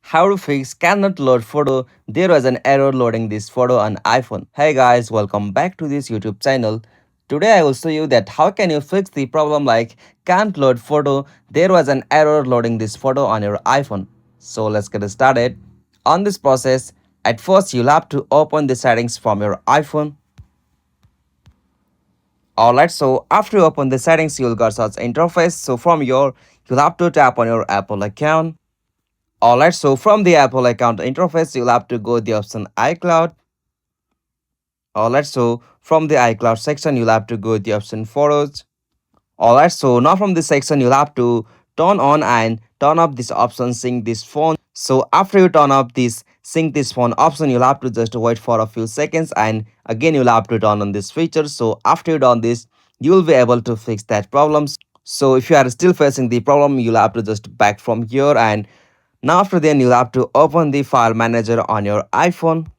How to fix cannot load photo. There was an error loading this photo on iPhone. Hey guys, welcome back to this YouTube channel. Today I will show you that how can you fix the problem like can't load photo. There was an error loading this photo on your iPhone. So let's get started. On this process, at first you'll have to open the settings from your iPhone. Alright, so after you open the settings, you'll get such interface. So from your, you'll have to tap on your Apple account. Alright, so from the Apple account interface, you'll have to go the option iCloud. Alright, so from the iCloud section, you'll have to go the option Photos. Alright, so now from this section, you'll have to turn on and turn off this option Sync this phone. So after you turn off this Sync this phone option, you'll have to just wait for a few seconds and again you'll have to turn on this feature. So after you done this, you'll be able to fix that problem. So if you are still facing the problem, you'll have to just back from here and now after then you'll have to open the file manager on your iPhone.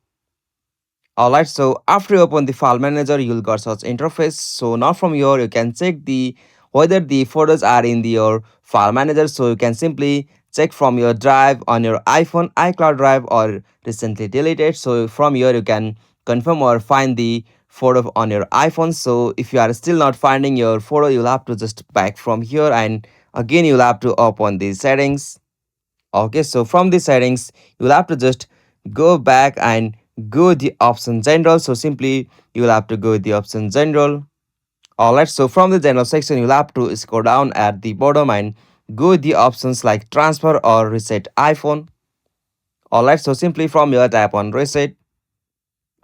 Alright, so after you open the file manager, you'll got such interface. So now from here you can check the whether the photos are in your file manager. So you can simply check from your drive on your iPhone, iCloud drive or recently deleted. So from here you can confirm or find the photo on your iPhone. So if you are still not finding your photo, you'll have to just back from here and again you'll have to open the settings. Okay, so from the settings you'll have to just go back and go the option general. So simply you'll have to go the option general. Alright, so from the general section you'll have to scroll down at the bottom and go the options like transfer or reset iPhone. Alright, so simply from here tap on reset.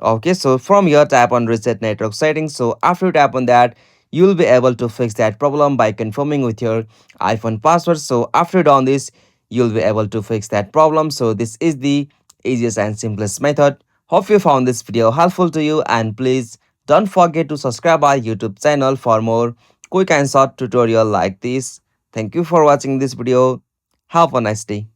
Okay, so from here tap on reset network settings. So after you tap on that, you'll be able to fix that problem by confirming with your iPhone password. So after you done this, you'll be able to fix that problem. So this is the easiest and simplest method. Hope you found this video helpful to you and please don't forget to subscribe our YouTube channel for more quick and short tutorial like this. Thank you for watching this video. Have a nice day.